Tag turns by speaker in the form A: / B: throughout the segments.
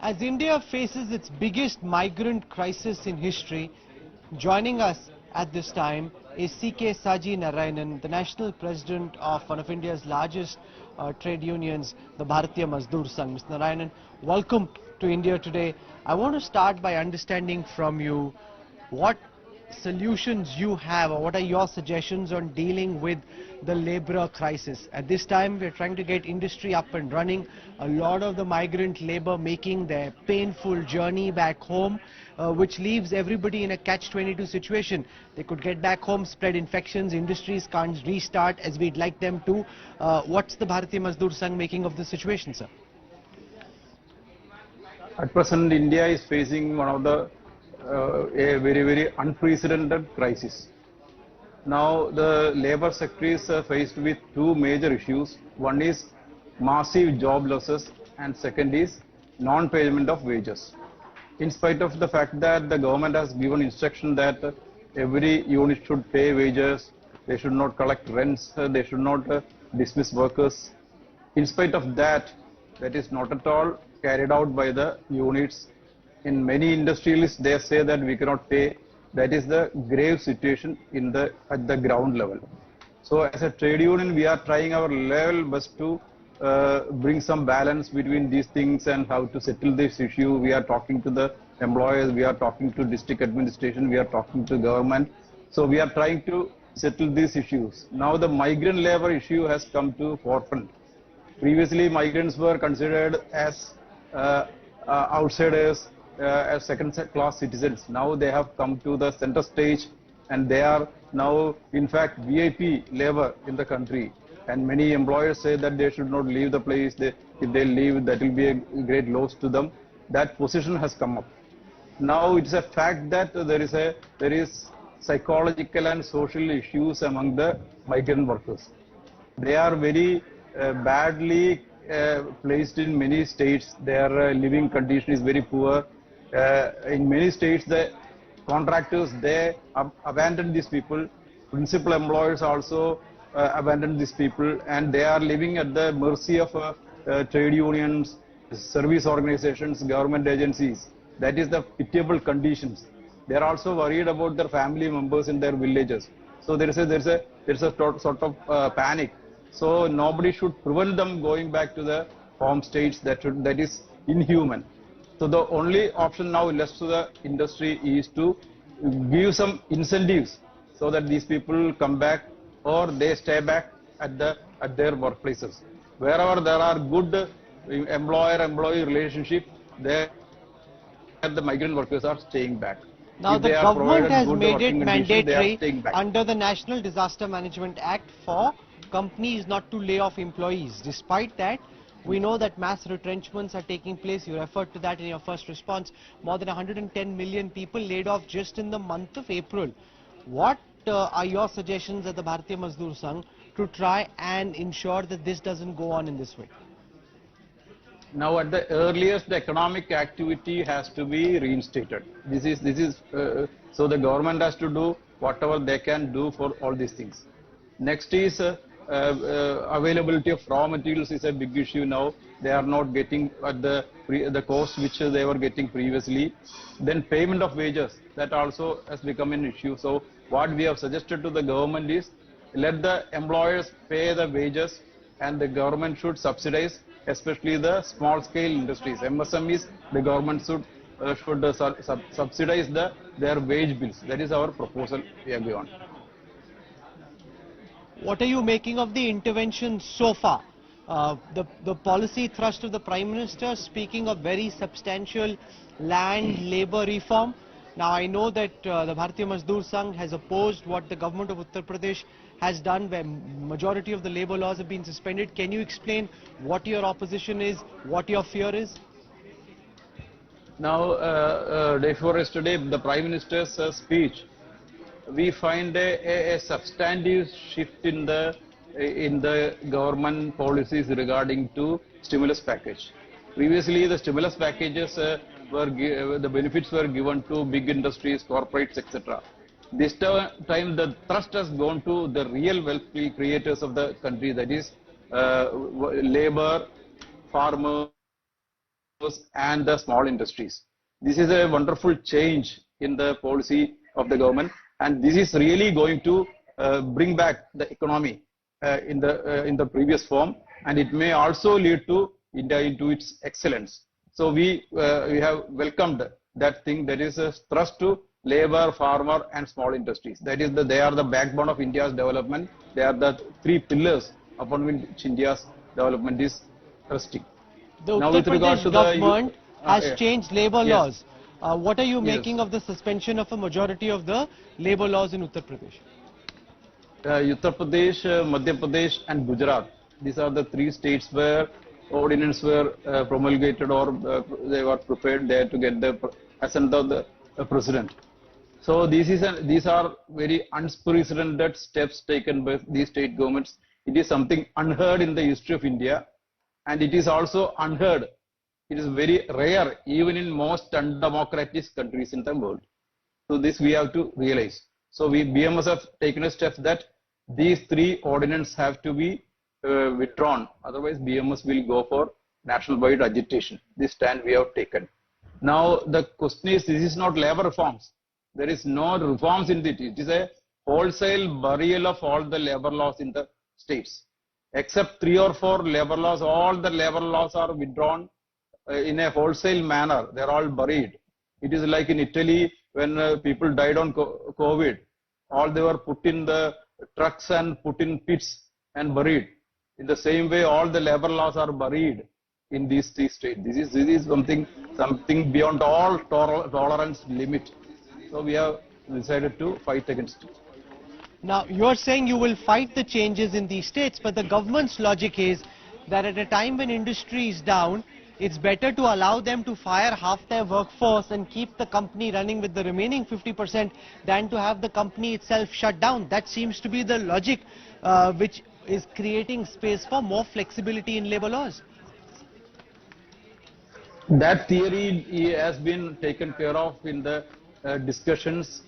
A: As India faces its biggest migrant crisis in history, joining us at this time is C.K. Saji Narayanan, the national president of one of India's largest trade unions, the Bharatiya Mazdoor Sangh. Mr. Narayanan, welcome to India today. I want to start by understanding from you what solutions you have, or what are your suggestions on dealing with the labor crisis. At this time, we're trying to get industry up and running. A lot of the migrant labor making their painful journey back home, which leaves everybody in a catch-22 situation. They could get back home, spread infections, industries can't restart as we'd like them to. What's the Bharatiya Mazdoor Sangh making of the situation, sir?
B: At present, India is facing one of the a very unprecedented crisis. Now the labour sector is faced with two major issues. One is massive job losses and second is non-payment of wages. In spite of the fact that the government has given instruction that every unit should pay wages, they should not collect rents, they should not dismiss workers. In spite of that, that is not at all carried out by the units. In many industrialists, they say that we cannot pay. That is the grave situation at the ground level. So as a trade union, we are trying our level best to bring some balance between these things and how to settle this issue. We are talking to the employers, we are talking to district administration, we are talking to government. So we are trying to settle these issues. Now the migrant labor issue has come to forefront. Previously, migrants were considered as outsiders, as second-class citizens. Now they have come to the center stage and they are now in fact VIP labor in the country, and many employers say that they should not leave the place. If they leave, that will be a great loss to them. That position has come up. Now it's a fact that there is psychological and social issues among the migrant workers. They are very badly placed in many states. Their living condition is very poor. In many states, the contractors, they abandon these people. Principal employers also abandon these people, and they are living at the mercy of trade unions, service organizations, government agencies. That is the pitiable conditions. They are also worried about their family members in their villages. So there is a sort of panic. So nobody should prevent them going back to the home states. That is inhuman. So the only option now left to the industry is to give some incentives so that these people come back or they stay back at their workplaces. Wherever there are good employer-employee relationship, there the migrant workers are staying back.
A: Now the government has made it mandatory under the National Disaster Management Act for companies not to lay off employees. Despite that, we know that mass retrenchments are taking place. You referred to that in your first response. More than 110 million people laid off just in the month of April. What are your suggestions at the Bharatiya Mazdoor Sangh to try and ensure that this doesn't go on in this way?
B: Now at the earliest, the economic activity has to be reinstated. So the government has to do whatever they can do for all these things. Next is availability of raw materials is a big issue now. They are not getting at the cost which they were getting previously. Then payment of wages, that also has become an issue. So what we have suggested to the government is let the employers pay the wages and the government should subsidize, especially the small scale industries. MSMEs, the government should subsidize their wage bills. That is our proposal here beyond.
A: What are you making of the intervention so far? The policy thrust of the Prime Minister speaking of very substantial land labour reform. Now I know that the Bharatiya Mazdoor Sangh has opposed what the government of Uttar Pradesh has done, where majority of the labour laws have been suspended. Can you explain what your opposition is, what your fear is?
B: Now, day before yesterday, the Prime Minister's speech, we find a substantive shift in the government policies regarding to stimulus package. Previously, the stimulus packages the benefits were given to big industries, corporates, etc. This time the thrust has gone to the real wealth creators of the country, that is labor, farmers, and the small industries. This is a wonderful change in the policy of the government, and this is really going to bring back the economy in the previous form, and it may also lead to India into its excellence. So we have welcomed that thing, that is a thrust to labor, farmer and small industries. That is they are the backbone of India's development. They are the three pillars upon which India's development is resting.
A: The Uttar Pradesh government has changed labor
B: Yes.
A: laws. What are you
B: Yes.
A: making of the suspension of a majority of the labor laws in Uttar Pradesh?
B: Uttar Pradesh, Madhya Pradesh and Gujarat. These are the three states where ordinance were promulgated, or they were prepared there to get the assent of the president. So these are very unprecedented steps taken by these state governments. It is something unheard in the history of India, and it is also unheard. It is very rare even in most undemocratic countries in the world. So this we have to realize. So BMS have taken a step that these three ordinances have to be withdrawn. Otherwise, BMS will go for national-wide agitation. This stand we have taken. Now the question is, this is not labor reforms. There is no reforms in it. It is a wholesale burial of all the labor laws in the states. Except 3 or 4 labor laws, all the labor laws are withdrawn in a wholesale manner. They are all buried. It is like in Italy when people died on COVID. All they were put in the trucks and put in pits and buried. In the same way, all the labor laws are buried in these three states. This is something beyond all tolerance limit. So we have decided to fight against it.
A: Now, you're saying you will fight the changes in these states, but the government's logic is that at a time when industry is down, it's better to allow them to fire half their workforce and keep the company running with the remaining 50% than to have the company itself shut down. That seems to be the logic which is creating space for more flexibility in labor laws.
B: That theory has been taken care of in the discussions.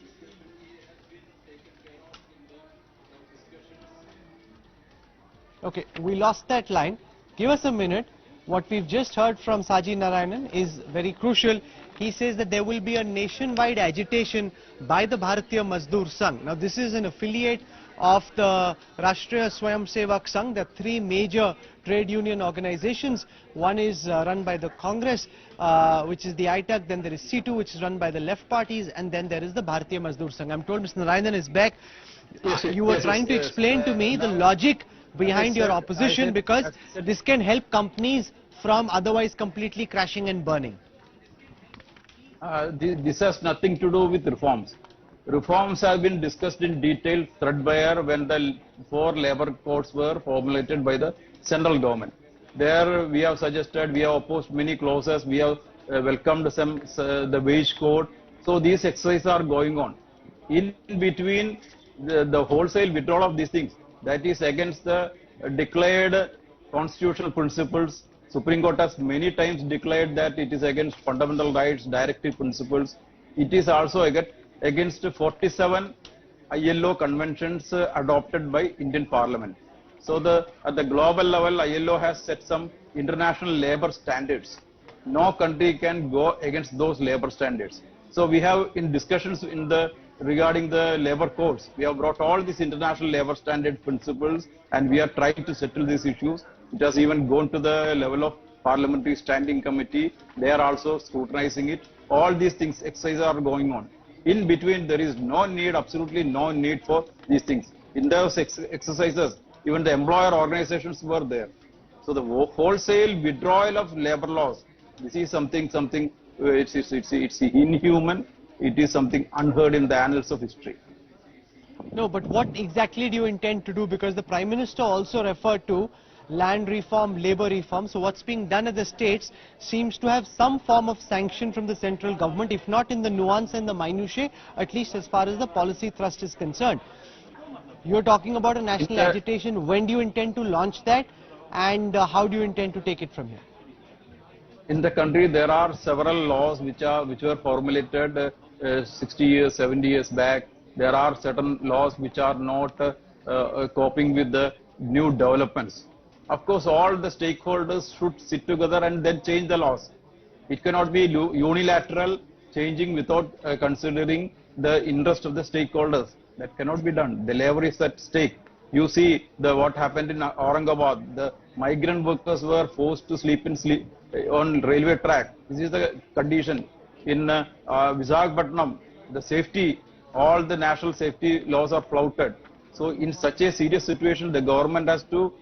A: Okay, we lost that line. Give us a minute. What we've just heard from Saji Narayanan is very crucial. He says that there will be a nationwide agitation by the Bharatiya Mazdoor Sangh. Now, this is an affiliate of the Rashtriya Swayamsevak Sangh. There are 3 major trade union organizations. One is run by the Congress, which is the ITAC. Then there is C2, which is run by the left parties. And then there is the Bharatiya Mazdoor Sangh. I'm told Mr. Narayanan is back. You were trying to explain to me the logic behind your opposition, because this can help companies from otherwise completely crashing and burning.
B: This has nothing to do with reforms. Reforms have been discussed in detail threadbare when the 4 labor codes were formulated by the central government. There we have suggested, we have opposed many clauses, we have welcomed the wage code. So these exercises are going on. In between, the wholesale withdrawal of these things, that is against the declared constitutional principles. Supreme Court has many times declared that it is against fundamental rights, directive principles. It is also against 47 ILO conventions adopted by Indian Parliament. So at the global level, ILO has set some international labor standards. No country can go against those labor standards. So we have in discussions regarding the labor codes, we have brought all these international labor standard principles, and we are trying to settle these issues. It has even gone to the level of Parliamentary Standing Committee. They are also scrutinizing it. All these things, exercises are going on. In between, there is no need, absolutely no need for these things. In those exercises, even the employer organizations were there. So the wholesale withdrawal of labor laws, this is something it's inhuman. It is something unheard in the annals of history.
A: No, but what exactly do you intend to do? Because the Prime Minister also referred to land reform, labor reform. So what's being done at the states seems to have some form of sanction from the central government, if not in the nuance and the minutiae, at least as far as the policy thrust is concerned. You're talking about a national agitation. When do you intend to launch that, and how do you intend to take it from here?
B: In the country, there are several laws which were formulated 60 years, 70 years back. There are certain laws which are not coping with the new developments. Of course, all the stakeholders should sit together and then change the laws. It cannot be unilateral changing without considering the interest of the stakeholders. That cannot be done. The labor is at stake. You see what happened in Aurangabad. The migrant workers were forced to sleep on railway track. This is the condition. In Visakhapatnam, the safety, all the national safety laws are flouted. So in such a serious situation, the government has to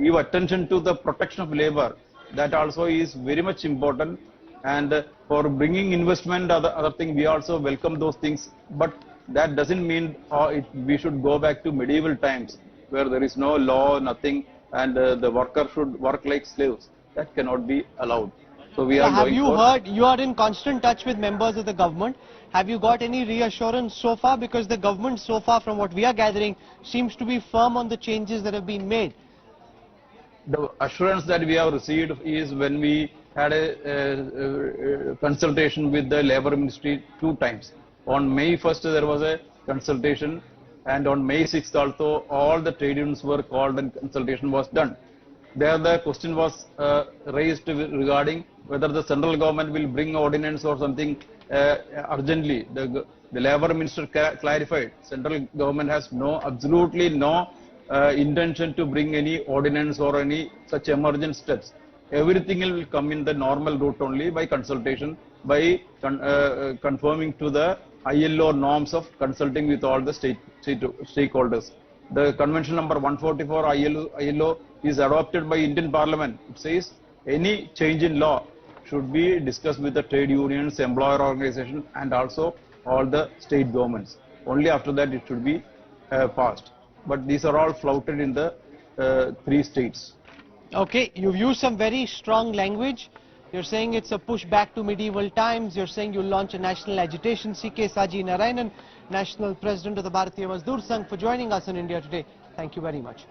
B: give attention to the protection of labor. That also is very much important. And for bringing investment, other thing, we also welcome those things. But that doesn't mean we should go back to medieval times where there is no law, nothing, and the worker should work like slaves. That cannot be allowed. So we are
A: have you heard, you are in constant touch with members of the government. Have you got any reassurance so far? Because the government so far, from what we are gathering, seems to be firm on the changes that have been made.
B: The assurance that we have received is when we had a consultation with the Labour Ministry 2 times. On May 1st, there was a consultation, and on May 6th also, all the trade unions were called and consultation was done. There the question was raised regarding whether the central government will bring ordinance or something urgently. The Labour Minister clarified, central government has absolutely no intention to bring any ordinance or any such emergent steps. Everything will come in the normal route only by consultation, by conforming to the ILO norms of consulting with all the stakeholders. The convention number 144 ILO is adopted by Indian Parliament. It says any change in law should be discussed with the trade unions, employer organizations, and also all the state governments. Only after that it should be passed. But these are all flouted in the 3 states.
A: Okay, you've used some very strong language. You're saying it's a push back to medieval times. You're saying you'll launch a national agitation. C.K. Saji Narayanan, National President of the Bharatiya Mazdoor Sangh, for joining us in India Today. Thank you very much.